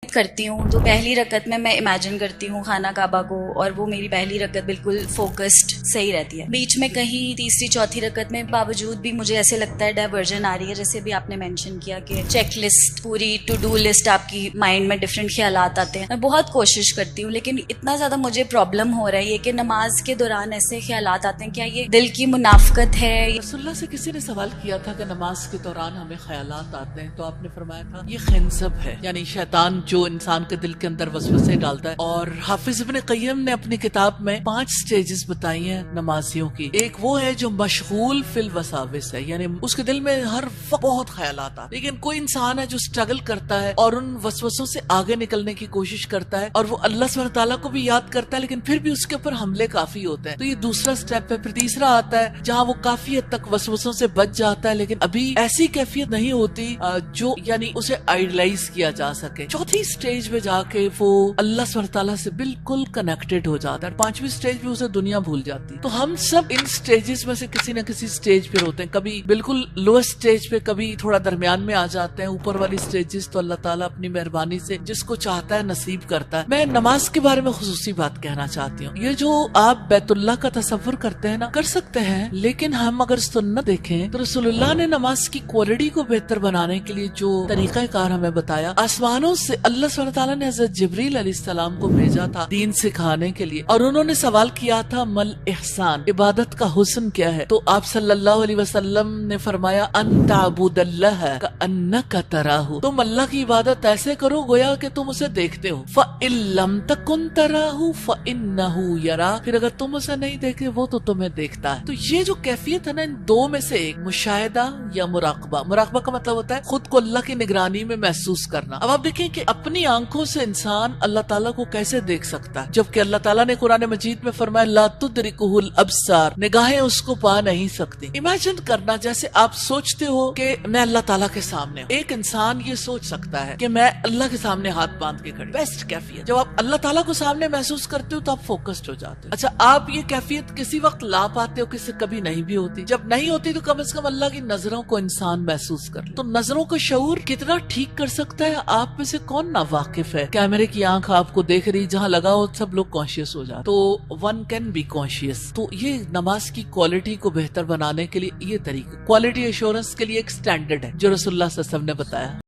کرتی ہوں تو پہلی رکعت میں امیجن کرتی ہوں خانہ کعبہ کو، اور وہ میری پہلی رکعت بالکل فوکسڈ صحیح رہتی ہے. بیچ میں کہیں تیسری چوتھی رکعت میں باوجود بھی مجھے ایسے لگتا ہے ڈائیورژن آ رہی ہے، جیسے بھی آپ نے مینشن کیا کہ چیک لسٹ، پوری ٹو ڈو لسٹ آپ کی مائنڈ میں ڈفرینٹ خیالات آتے ہیں. میں بہت کوشش کرتی ہوں لیکن اتنا زیادہ مجھے پرابلم ہو رہا ہے یہ کہ نماز کے دوران ایسے خیالات آتے ہیں. کیا یہ دل کی منافقت ہے؟ رسول اللہ سے کسی نے سوال کیا تھا کہ نماز کے دوران ہمیں خیالات آتے ہیں، تو آپ نے فرمایا تھا یہ خنزب ہے، یعنی شیطان جو انسان کے دل کے اندر وسوسے ڈالتا ہے. اور حافظ ابن قیم نے اپنی کتاب میں 5 سٹیجز بتائی ہیں نمازیوں کی. ایک وہ ہے جو مشغول فی الوساوس ہے، یعنی اس کے دل میں ہر وقت بہت خیالات آتے، لیکن کوئی انسان ہے جو سٹرگل کرتا ہے اور ان وسوسوں سے آگے نکلنے کی کوشش کرتا ہے، اور وہ اللہ سبحانہ تعالیٰ کو بھی یاد کرتا ہے لیکن پھر بھی اس کے اوپر حملے کافی ہوتے ہیں. تو یہ دوسرا سٹیپ ہے. پھر تیسرا آتا ہے جہاں وہ کافی حد تک وسوسوں سے بچ جاتا ہے لیکن ابھی ایسی کیفیت نہیں ہوتی جو یعنی اسے آئیڈلائز کیا جا سکے. چوتھی سٹیج پہ جا کے وہ اللہ سبحانہ تعالیٰ سے بالکل کنیکٹڈ ہو جاتا ہے. 5ویں سٹیج پہ اسے دنیا بھول جاتی ہے. تو ہم سب ان سٹیجز میں سے کسی نہ کسی سٹیج پہ ہوتے ہیں، کبھی بالکل لوئسٹ سٹیج پہ، کبھی تھوڑا درمیان میں آ جاتے ہیں. اوپر والی سٹیجز تو اللہ تعالیٰ اپنی مہربانی سے جس کو چاہتا ہے نصیب کرتا ہے. میں نماز کے بارے میں خصوصی بات کہنا چاہتی ہوں. یہ جو آپ بیت اللہ کا تصور کرتے ہیں نا، کر سکتے ہیں، لیکن ہم اگر سنت دیکھیں تو رسول اللہ نے نماز کی کوالٹی کو بہتر بنانے کے لیے جو طریقہ کار ہمیں بتایا، آسمانوں سے اللہ سبحانہ تعالیٰ نے حضرت جبریل علیہ السلام کو بھیجا تھا دین سکھانے کے لیے، اور انہوں نے سوال کیا تھا مل احسان، عبادت کا حسن کیا ہے؟ تو آپ صلی اللہ علیہ وسلم نے فرمایا ان تعبد اللہ کأنک تراہ، تم اللہ کی عبادت ایسے کرو گویا کہ تم اسے دیکھتے ہو. فإن لم تکن تراہ فإنہ یراک، پھر اگر تم اسے نہیں دیکھتے وہ تو تمہیں دیکھتا ہے. تو یہ جو کیفیت ہے نا، ان دو میں سے ایک، مشاہدہ یا مراقبہ. مراقبہ کا مطلب ہوتا ہے خود کو اللہ کی نگرانی میں محسوس کرنا. اب آپ دیکھیں کہ اپنی آنکھوں سے انسان اللہ تعالیٰ کو کیسے دیکھ سکتا ہے، جبکہ اللہ تعالیٰ نے قرآن مجید میں فرمایا لا تدرکہ الابصار، نگاہیں اس کو پا نہیں سکتی. امیجن کرنا جیسے آپ سوچتے ہو کہ میں اللہ تعالیٰ کے سامنے ہوں. ایک انسان یہ سوچ سکتا ہے کہ میں اللہ کے سامنے ہاتھ باندھ کے کھڑی. بیسٹ کیفیت. جب آپ اللہ تعالیٰ کو سامنے محسوس کرتے ہو تو آپ فوکسڈ ہو جاتے ہو. اچھا، آپ یہ کیفیت کسی وقت لا پاتے ہو، کسی کبھی نہیں بھی ہوتی. جب نہیں ہوتی تو کم از کم اللہ کی نظروں کو انسان محسوس کر لے. تو نظروں کا شعور کتنا ٹھیک کر سکتا ہے؟ آپ میں سے کون نا واقف ہے؟ کیمرے کی آنکھ آپ کو دیکھ رہی، جہاں لگا ہو سب لوگ کانشیس ہو جاتے، تو ون کین بی کانشیس. تو یہ نماز کی کوالٹی کو بہتر بنانے کے لیے یہ طریقہ، کوالٹی ایشورنس کے لیے ایک سٹینڈرڈ ہے جو رسول اللہ صلی اللہ علیہ وسلم نے بتایا.